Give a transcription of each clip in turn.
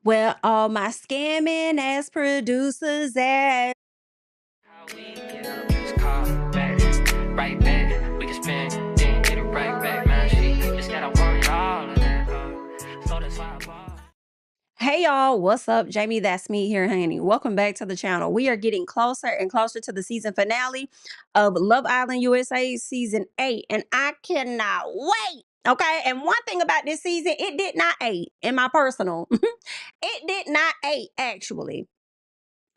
Where all my scamming ass producers at? How we get up, just call back, right back. We can spend, then get it right back. Man, she just gotta want all of that. So that's why I bought. Hey y'all, what's up? Jamie, that's me here, honey. Welcome back to the channel. We are getting closer and closer to the season finale of Love Island USA season 8, and I cannot wait. Okay, and one thing about this season, it did not 8 in my personal. It did not 8 actually.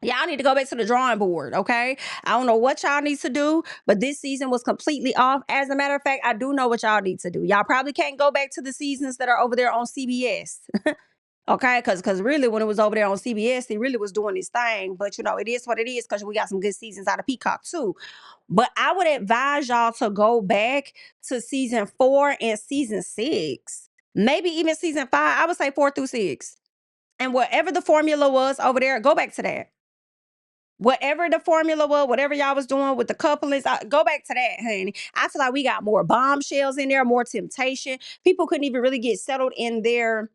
Y'all need to go back to the drawing board, okay? I don't know what y'all need to do, but this season was completely off. As a matter of fact, I do know what y'all need to do. Y'all probably can't go back to the seasons that are over there on CBS. Okay, because really when it was over there on CBS, he really was doing his thing. But you know, it is what it is because we got some good seasons out of Peacock too. But I would advise y'all to go back to season 4 and season 6. Maybe even season 5. I would say 4 through 6. And whatever the formula was over there, go back to that. Whatever the formula was, whatever y'all was doing with the couplings, go back to that, honey. I feel like we got more bombshells in there, more temptation. People couldn't even really get settled in their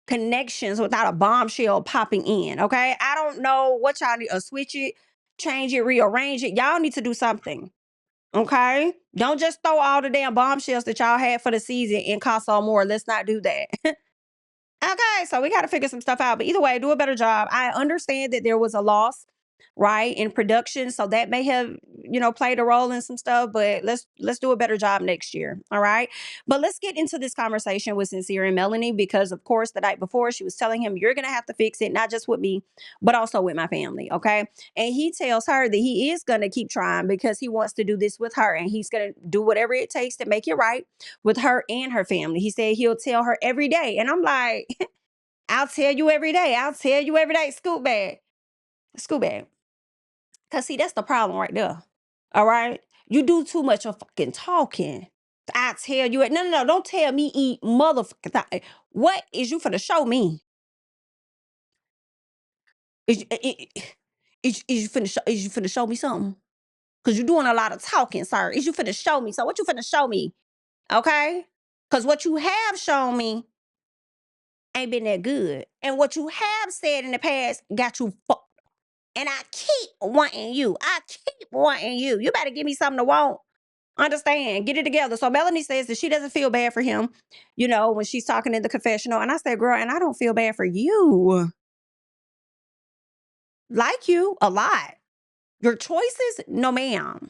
connections without a bombshell popping in. Okay. I don't know what y'all need to switch it, change it, rearrange it. Y'all need to do something. Okay. Don't just throw all the damn bombshells that y'all had for the season in console more. Let's not do that. Okay, so we got to figure some stuff out. But either way, do a better job. I understand that there was a loss, right, in production, so that may have played a role in some stuff. But let's do a better job next year. All right. But let's get into this conversation with Sincere and Melanie because, of course, the night before she was telling him, "You're gonna have to fix it, not just with me, but also with my family." Okay, and he tells her that he is gonna keep trying because he wants to do this with her, and he's gonna do whatever it takes to make it right with her and her family. He said he'll tell her every day. And I'm like, I'll tell you every day. I'll tell you every day. Scoot bag. Scoot bag. Because, see, that's the problem right there. All right? You do too much of fucking talking. I tell you it. No, no, no. Don't tell me eat motherfucking thing. What is you finna show me? Is you finna show me something? Because you're doing a lot of talking, sir. Is you finna show me? So what you finna show me? Okay? Because what you have shown me ain't been that good. And what you have said in the past got you fucked. And I keep wanting you. I keep wanting you. You better give me something to want. Understand? Get it together. So Melanie says that she doesn't feel bad for him, when she's talking in the confessional. And I said, girl, and I don't feel bad for you. Like you a lot. Your choices? No, ma'am.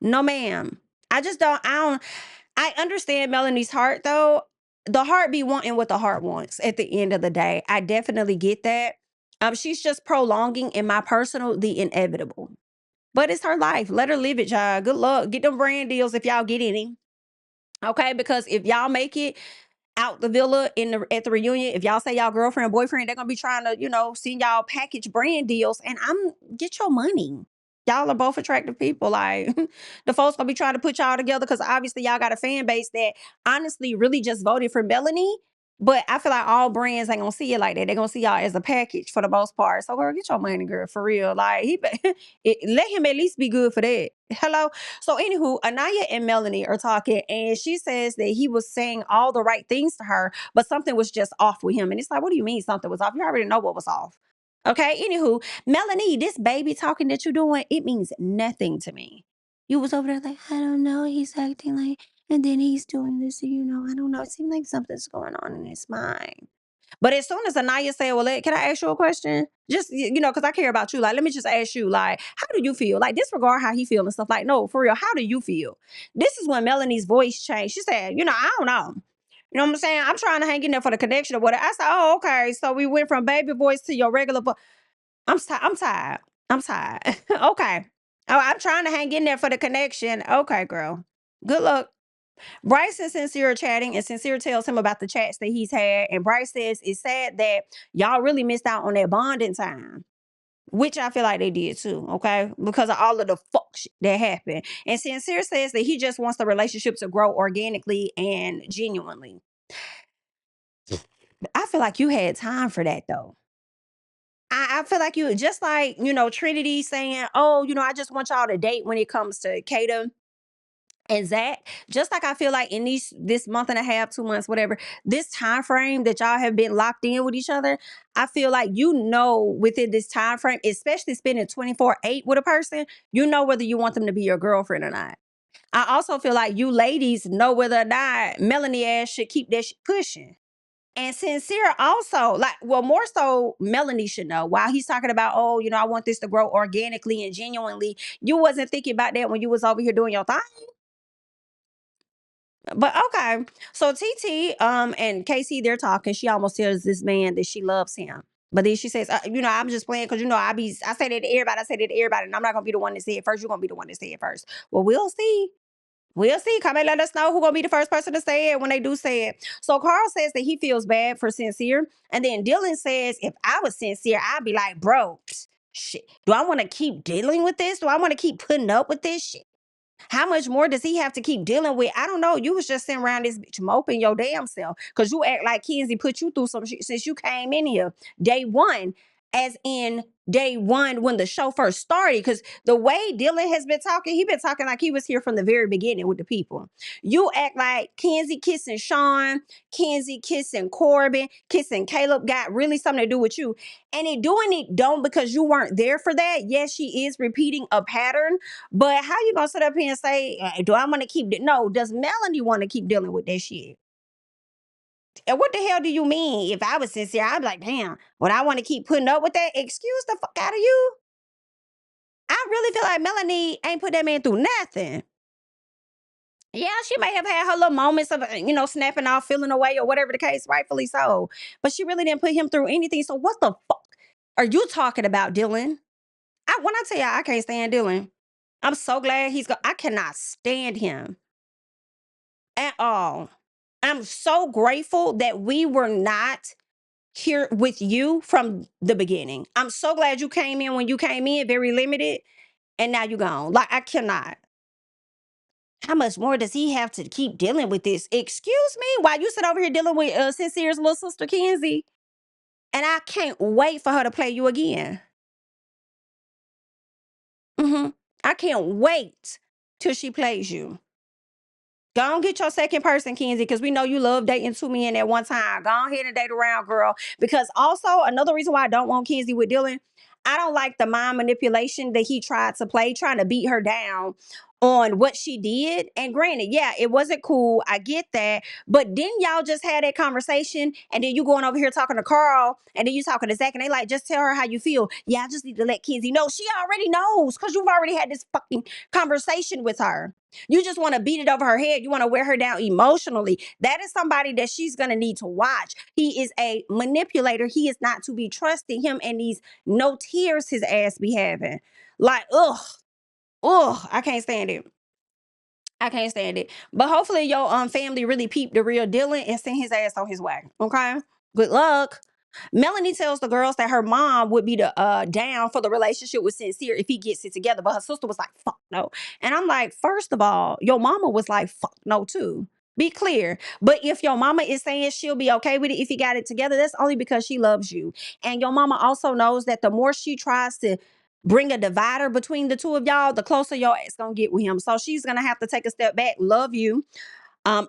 No, ma'am. I understand Melanie's heart though. The heart be wanting what the heart wants at the end of the day. I definitely get that. She's just prolonging, in my personal, the inevitable. But it's her life. Let her live it, y'all. Good luck. Get them brand deals if y'all get any. Okay, because if y'all make it out the villa at the reunion, if y'all say y'all girlfriend, boyfriend, they're gonna be trying to, send y'all package brand deals. And get your money. Y'all are both attractive people. Like the folks gonna be trying to put y'all together because obviously y'all got a fan base that honestly really just voted for Melanie. But I feel like all brands ain't gonna see it like that. They're gonna see y'all as a package for the most part. So girl, get your money, girl, for real. Like let him at least be good for that. Hello. So anywho, Anaya and Melanie are talking, and she says that he was saying all the right things to her, but something was just off with him. And it's like, what do you mean something was off? You already know what was off. Okay. Anywho, Melanie, this baby talking that you're doing, it means nothing to me. You was over there like, I don't know. He's acting like, and then he's doing this, I don't know. It seems like something's going on in his mind. But as soon as Anaya said, well, can I ask you a question? Just, because I care about you. Like, let me just ask you, like, how do you feel? Like, disregard how he feel and stuff. Like, no, for real, how do you feel? This is when Melanie's voice changed. She said, I don't know. You know what I'm saying? I'm trying to hang in there for the connection or whatever. I said, oh, okay. So we went from baby voice to your regular voice. I'm tired. I'm tired. Okay. Oh, I'm trying to hang in there for the connection. Okay, girl. Good luck. Bryce and Sincere are chatting, and Sincere tells him about the chats that he's had. And Bryce says it's sad that y'all really missed out on that bonding time, which I feel like they did too, okay? Because of all of the fuck shit that happened. And Sincere says that he just wants the relationship to grow organically and genuinely. I feel like you had time for that though. I feel like you just like, Trinity saying, oh, I just want y'all to date when it comes to Kata And Zach, just like I feel like in this month and a half, 2 months, whatever, this time frame that y'all have been locked in with each other, I feel like within this time frame, especially spending 24/8 with a person, whether you want them to be your girlfriend or not. I also feel like you ladies know whether or not Melanie ass should keep that shit pushing. And Sincere also, like, well, more so Melanie should know. While he's talking about, oh, I want this to grow organically and genuinely, you wasn't thinking about that when you was over here doing your thing. But okay, so TT and Casey, they're talking. She almost tells this man that she loves him, but then she says, I'm just playing because I say that to everybody. I say that to everybody, and I'm not gonna be the one to say it first. You're gonna be the one to say it first. Well, we'll see. We'll see. Come and let us know who's gonna be the first person to say it when they do say it. So Carl says that he feels bad for Sincere, and then Dylan says, if I was Sincere, I'd be like, bro, shit. Do I want to keep dealing with this? Do I want to keep putting up with this shit? How much more does he have to keep dealing with? I don't know. You was just sitting around this bitch moping your damn self because you act like Kenzie put you through some shit since you came in here day one, as in day one when the show first started. Because the way Dylan has been talking, he been talking like he was here from the very beginning with the people. You act like Kenzie kissing Sean, Kenzie kissing Corbin, kissing Caleb got really something to do with you. And it doing it don't because you weren't there for that. Yes, she is repeating a pattern, but how you gonna sit up here and say, do I want to keep no, does Melanie want to keep dealing with that shit? And what the hell do you mean? If I was sincere, I'd be like, damn, would I want to keep putting up with that? Excuse the fuck out of you. I really feel like Melanie ain't put that man through nothing. Yeah, she may have had her little moments of, snapping off, feeling away, or whatever the case, rightfully so. But she really didn't put him through anything. So what the fuck are you talking about, Dylan? When I tell y'all I can't stand Dylan, I'm so glad I cannot stand him at all. I'm so grateful that we were not here with you from the beginning. I'm so glad you came in when you came in, very limited, and now you're gone. Like, I cannot. How much more does he have to keep dealing with this? Excuse me, while you sit over here dealing with Sincere's little sister Kenzie, and I can't wait for her to play you again. I can't wait till she plays you. Go on, get your second person, Kenzie, because we know you love dating two men at one time. Go ahead and date around, girl. Because also, another reason why I don't want Kenzie with Dylan, I don't like the mind manipulation that he tried to play, trying to beat her down on what she did. And granted, yeah, it wasn't cool. I get that. But then y'all just had that conversation, and then you going over here talking to Carl, and then you talking to Zach, and they like, just tell her how you feel. Yeah, I just need to let Kenzie know. She already knows because you've already had this fucking conversation with her. You just want to beat it over her head. You want to wear her down emotionally. That is somebody that she's going to need to watch. He is a manipulator. He is not to be trusted. Him and these no tears his ass be having. Like, ugh, I can't stand it. I can't stand it. But hopefully your family really peeped the real Dylan and sent his ass on his way. Okay? Good luck. Melanie tells the girls that her mom would be down for the relationship with Sincere if he gets it together. But her sister was like, fuck no. And I'm like, first of all, your mama was like, fuck no too. Be clear. But if your mama is saying she'll be okay with it if he got it together, that's only because she loves you. And your mama also knows that the more she tries to bring a divider between the two of y'all, the closer your ass gonna get with him. So she's gonna have to take a step back, love you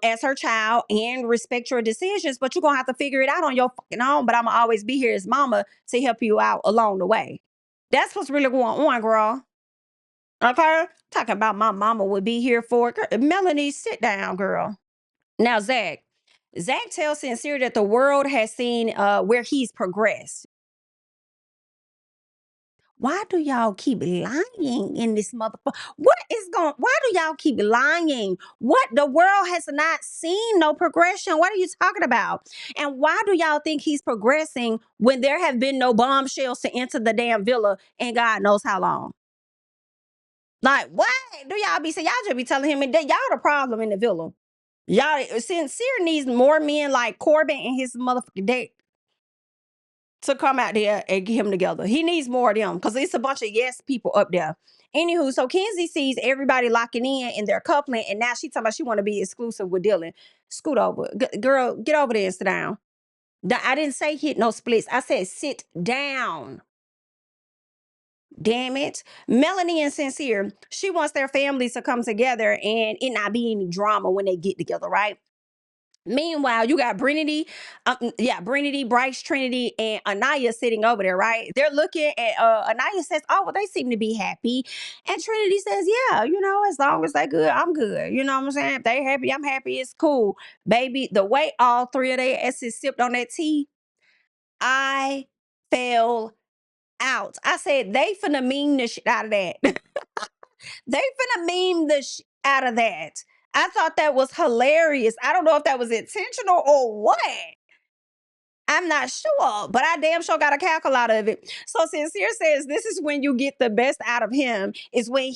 as her child, and respect your decisions, but you're gonna have to figure it out on your fucking own. But I'm gonna always be here as mama to help you out along the way. That's what's really going on, girl. Okay? Talking about my mama would be here for it. Melanie, sit down, girl. Now, Zach. Zach tells Sincere that the world has seen where he's progressed. Why do y'all keep lying in this motherfucker? Why do y'all keep lying? What? The world has not seen no progression. What are you talking about? And why do y'all think he's progressing when there have been no bombshells to enter the damn villa in God knows how long? Like, what do y'all be saying? Y'all just be telling him that y'all the problem in the villa. Y'all, Sincere needs more men like Corbin and his motherfucking date to come out there and get him together. He needs more of them because it's a bunch of yes people up there. Anywho, so Kenzie sees everybody locking in their coupling, and now she talking about she want to be exclusive with Dylan. Scoot over. Girl, get over there and sit down. I didn't say hit no splits. I said sit down. Damn it. Melanie and Sincere, she wants their families to come together and it not be any drama when they get together, right? Meanwhile, you got Brinity, Bryce, Trinity, and Anaya sitting over there, right? They're looking at Anaya says, "Oh, well, they seem to be happy," and Trinity says, "Yeah, as long as they good, I'm good. You know what I'm saying? If they happy, I'm happy. It's cool, baby." The way all three of their asses sipped on that tea, I fell out. I said, "They finna meme the shit out of that." They finna meme the out of that. I thought that was hilarious. I don't know if that was intentional or what. I'm not sure, but I damn sure got a cackle out of it. So Sincere says this is when you get the best out of him is when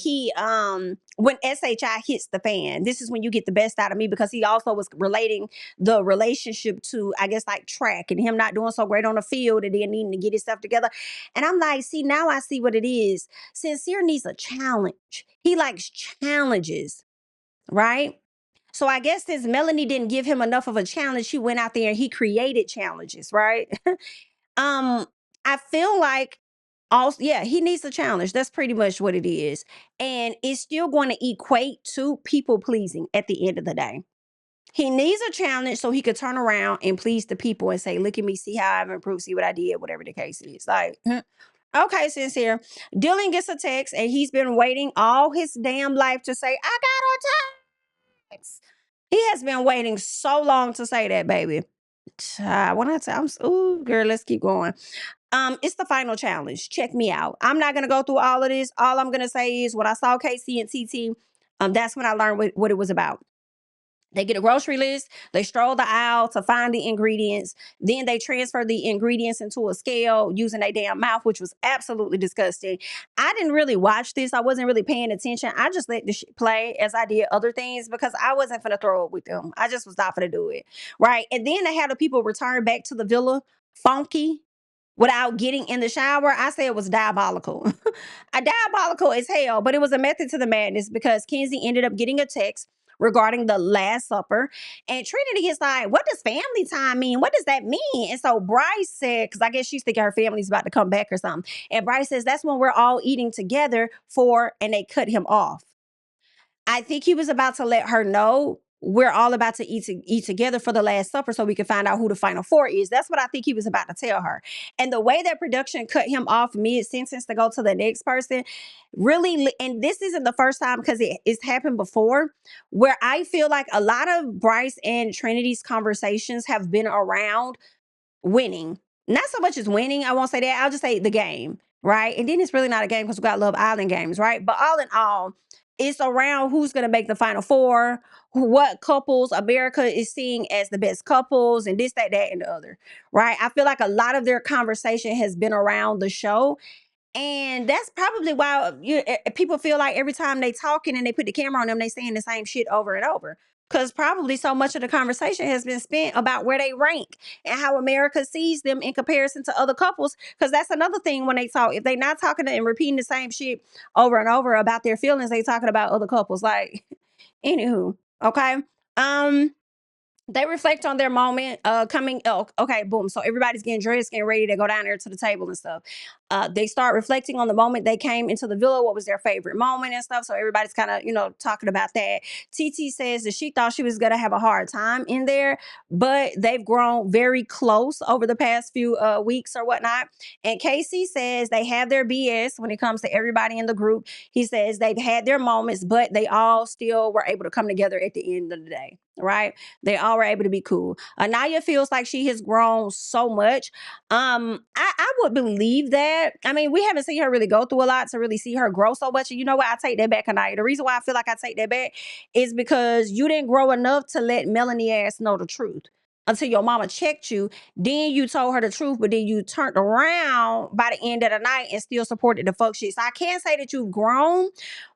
when SHI hits the fan. This is when you get the best out of me because he also was relating the relationship to, I guess, like track and him not doing so great on the field and then needing to get his stuff together. And I'm like, see, now I see what it is. Sincere needs a challenge. He likes challenges, right? So I guess since Melanie didn't give him enough of a challenge, he went out there and he created challenges, right? um, I feel like also, yeah, he needs a challenge. That's pretty much what it is. And it's still going to equate to people pleasing at the end of the day. He needs a challenge so he could turn around and please the people and say, look at me, see how I've improved, see what I did, whatever the case is. Like, okay, Sincere. Dylan gets a text and he's been waiting all his damn life to say, I got on text. He has been waiting so long to say that, baby. When I tell, ooh, girl, let's keep going. It's the final challenge. Check me out. I'm not gonna go through all of this. All I'm gonna say is when I saw Casey and TT, that's when I learned what it was about. They get a grocery list, they stroll the aisle to find the ingredients. Then they transfer the ingredients into a scale using their damn mouth, which was absolutely disgusting. I didn't really watch this. I wasn't really paying attention. I just let the shit play as I did other things because I wasn't finna throw it with them. I just was not finna do it. Right. And then they had the people return back to the villa funky without getting in the shower. I said it was diabolical. Diabolical as hell, but it was a method to the madness because Kenzie ended up getting a text regarding the Last Supper. And Trinity is like, what does family time mean? What does that mean? And so Bryce said, because I guess she's thinking her family's about to come back or something. And Bryce says, that's when we're all eating together and they cut him off. I think he was about to let her know we're all about to eat together for the Last Supper so we can find out who the final four is. That's what I think he was about to tell her. And the way that production cut him off mid-sentence to go to the next person, really, and this isn't the first time because it's happened before, where I feel like a lot of Bryce and Trinity's conversations have been around winning. Not so much as winning, I won't say that. I'll just say the game, right? And then it's really not a game because we got Love Island games, right? But all in all, it's around who's going to make the final four, what couples America is seeing as the best couples, and this, that, and the other, right? I feel like a lot of their conversation has been around the show. And that's probably why people feel like every time they talking and they put the camera on them, they saying the same shit over and over. Because probably so much of the conversation has been spent about where they rank and how America sees them in comparison to other couples. Because that's another thing when they talk. If they not talking and repeating the same shit over and over about their feelings, they talking about other couples. Like, anywho, okay. They reflect on their moment coming. Oh, okay, boom. So everybody's getting dressed, getting ready to go down there to the table and stuff. They start reflecting on the moment they came into the villa. What was their favorite moment and stuff? So everybody's kind of, talking about that. TT says that she thought she was going to have a hard time in there, but they've grown very close over the past few weeks or whatnot. And Casey says they have their BS when it comes to everybody in the group. He says they've had their moments, but they all still were able to come together at the end of the day, right? They all were able to be cool. Anaya feels like she has grown so much. I would believe that. I mean, we haven't seen her really go through a lot to really see her grow so much. And you know what? I take that back, Anaya. The reason why I feel like I take that back is because you didn't grow enough to let Melanie ass know the truth until your mama checked you. Then you told her the truth, but then you turned around by the end of the night and still supported the fuck shit. So I can't say that you've grown,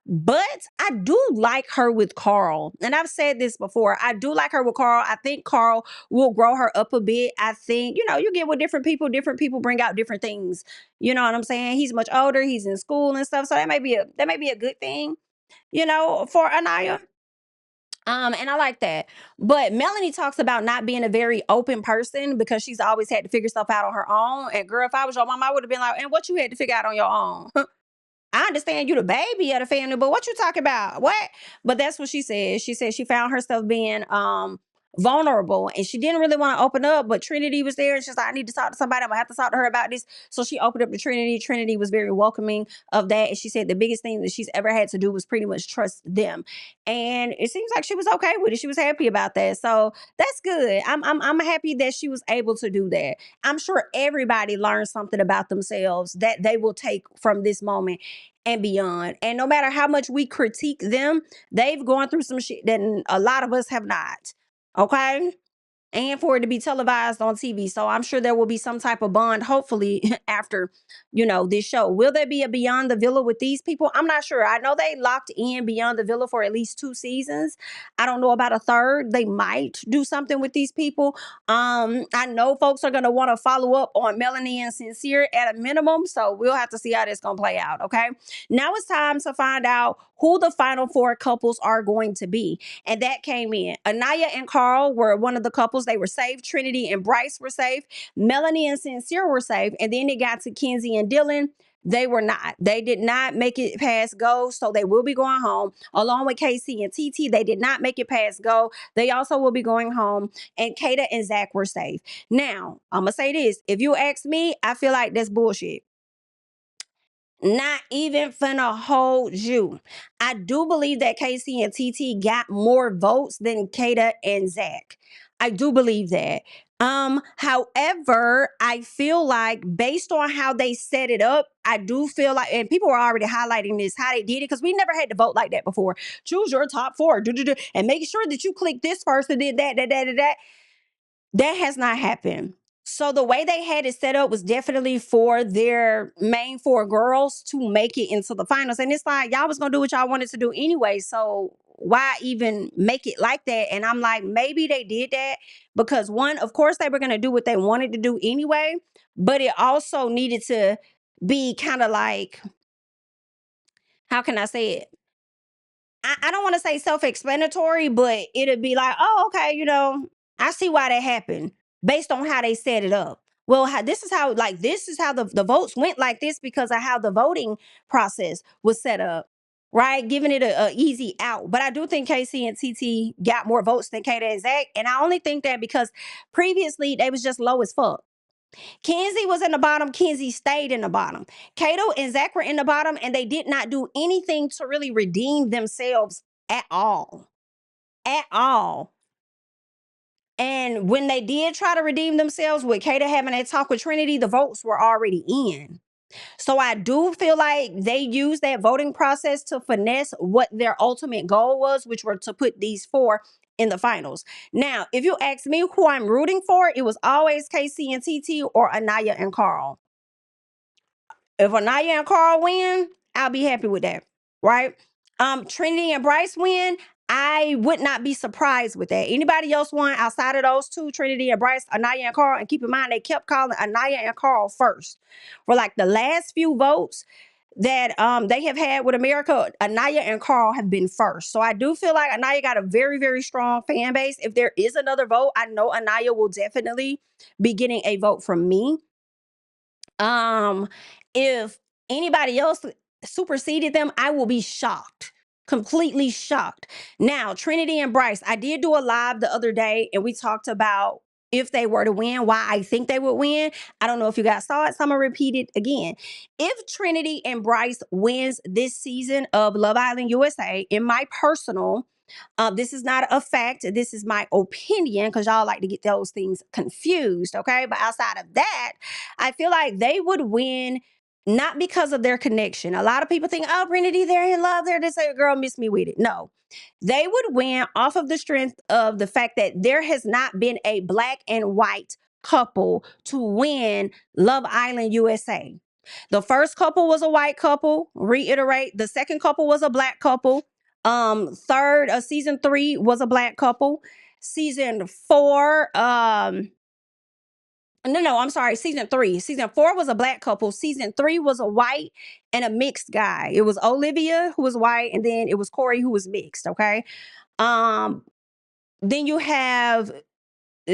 but I do like her with Carl. And I've said this before. I do like her with Carl. I think Carl will grow her up a bit. I think, you get with different people bring out different things. You know what I'm saying? He's much older, he's in school and stuff. So that may be a good thing, for Anaya. And I like that. But Melanie talks about not being a very open person because she's always had to figure stuff out on her own. And girl, if I was your mom, I would have been like, and what you had to figure out on your own? I understand you the baby of the family, but what you talking about? What? But that's what she said. She said she found herself being vulnerable and she didn't really want to open up, but Trinity was there and she's like, I need to talk to somebody. I'm gonna have to talk to her about this. So she opened up to Trinity. Trinity was very welcoming of that. And she said the biggest thing that she's ever had to do was pretty much trust them. And it seems like she was okay with it. She was happy about that. So that's good. I'm happy that she was able to do that. I'm sure everybody learned something about themselves that they will take from this moment and beyond. And no matter how much we critique them, they've gone through some shit that a lot of us have not. Okay? And for it to be televised on TV. So I'm sure there will be some type of bond, hopefully, after, this show. Will there be a Beyond the Villa with these people? I'm not sure. I know they locked in Beyond the Villa for at least 2 seasons. I don't know about a third. They might do something with these people. I know folks are going to want to follow up on Melanie and Sincere at a minimum. So we'll have to see how this going to play out. Okay. Now it's time to find out who the final 4 couples are going to be. And that came in. Anaya and Carl were one of the couples. They were safe. Trinity and Bryce were safe. Melanie and Sincere were safe. And then it got to Kenzie and Dylan. They were not. They did not make it past go, so they will be going home. Along with Casey and TT, they did not make it past go. They also will be going home. And Kata and Zach were safe. Now, I'm going to say this. If you ask me, I feel like that's bullshit. Not even finna hold you. I do believe that Casey and TT got more votes than Kata and Zach. I do believe that. However, I feel like based on how they set it up, I do feel like, and people are already highlighting this, how they did it, because we never had to vote like that before. Choose your top 4, and make sure that you click this first and did that. That has not happened. So the way they had it set up was definitely for their main 4 girls to make it into the finals. And it's like, y'all was going to do what y'all wanted to do anyway. So why even make it like that? And I'm like, maybe they did that because one, of course, they were going to do what they wanted to do anyway. But it also needed to be kind of like, how can I say it? I don't want to say self-explanatory, but it'd be like, oh, okay, I see why that happened based on how they set it up. Well, this is how the votes went like this because of how the voting process was set up, right? Giving it a easy out. But I do think Casey and TT got more votes than Kata and Zach. And I only think that because previously they was just low as fuck. Kenzie was in the bottom. Kenzie stayed in the bottom. Kato and Zach were in the bottom, and they did not do anything to really redeem themselves at all. At all. And when they did try to redeem themselves with Kato having that talk with Trinity, the votes were already in. So I do feel like they used that voting process to finesse what their ultimate goal was, which were to put these 4 in the finals. Now, if you ask me who I'm rooting for, it was always KC and TT or Anaya and Carl. If Anaya and Carl win, I'll be happy with that, right? Trinity and Bryce win, I would not be surprised with that. Anybody else won outside of those 2, Trinity and Bryce, Anaya and Carl, and keep in mind they kept calling Anaya and Carl first. For like the last few votes that they have had with America, Anaya and Carl have been first. So I do feel like Anaya got a very, very strong fan base. If there is another vote, I know Anaya will definitely be getting a vote from me. If anybody else superseded them, I will be shocked. Completely shocked. Now, Trinity and Bryce, I did do a live the other day and we talked about if they were to win, why I think they would win. I don't know if you guys saw it, so I'm gonna repeat it again. If Trinity and Bryce wins this season of Love Island USA, in my personal, this is not a fact. This is my opinion because y'all like to get those things confused, okay? But outside of that, I feel like they would win not because of their connection. A lot of people think, oh, Trinity, they're in love. They're just a girl, miss me with it. No, they would win off of the strength of the fact that there has not been a black and white couple to win Love Island USA. The first couple was a white couple. Reiterate, the second couple was a black couple. Season 3 was a black couple. Season 4, I'm sorry, season 3. Season 4 was a black couple. Season 3 was a white and a mixed guy. It was Olivia, who was white, and then it was Corey, who was mixed, okay? Then you have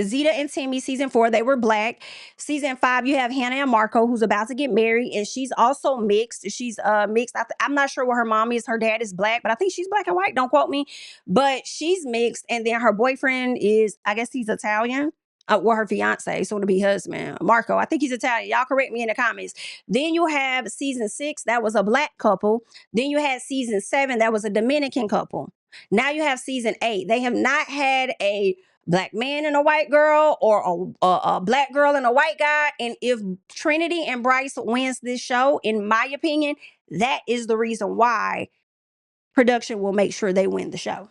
Zeta and Timmy, season 4, they were black. Season 5, you have Hannah and Marco, who's about to get married, and she's also mixed. She's mixed. I'm not sure what her mom is. Her dad is black, but I think she's black and white. Don't quote me. But she's mixed, and then her boyfriend is, I guess he's Italian. Well, her fiance, soon to be husband, Marco. I think he's Italian. Y'all correct me in the comments. Then you have season 6, that was a black couple. Then you had season 7, that was a Dominican couple. Now you have season 8. They have not had a black man and a white girl, or a black girl and a white guy. And if Trinity and Bryce wins this show, in my opinion, that is the reason why production will make sure they win the show.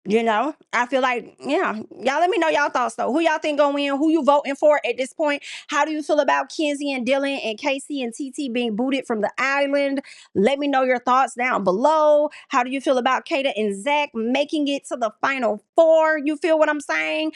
You know, I feel like, yeah, y'all let me know y'all thoughts though. Who y'all think gonna win? Who you voting for at this point? How do you feel about Kenzie and Dylan and Casey and TT being booted from the island? Let me know your thoughts down below. How do you feel about Kata and Zach making it to the final 4? You feel what I'm saying?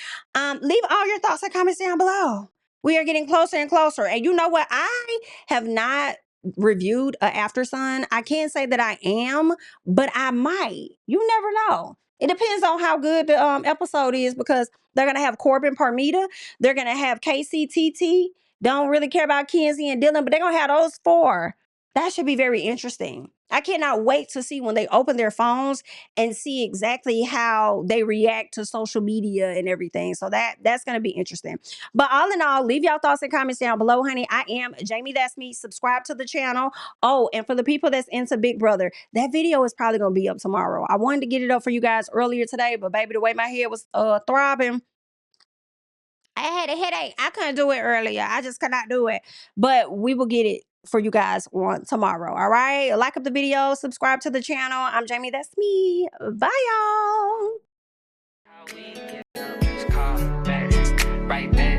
Leave all your thoughts and comments down below. We are getting closer and closer. And you know what? I have not reviewed After Sun. I can't say that I am, but I might. You never know. It depends on how good the episode is, because they're going to have Corbin Parmita. They're going to have Casey, TT. Don't really care about Kenzie and Dylan, but they're going to have those 4. That should be very interesting. I cannot wait to see when they open their phones and see exactly how they react to social media and everything. So that's going to be interesting. But all in all, leave y'all thoughts and comments down below, honey. I am JamiThatsMe. Subscribe to the channel. Oh, and for the people that's into Big Brother, that video is probably going to be up tomorrow. I wanted to get it up for you guys earlier today, but baby, the way my head was throbbing, I had a headache. I couldn't do it earlier. I just could not do it. But we will get it for you guys on tomorrow. All right. Like up the video, subscribe to the channel. I'm Jami. That's me. Bye, y'all. Right back.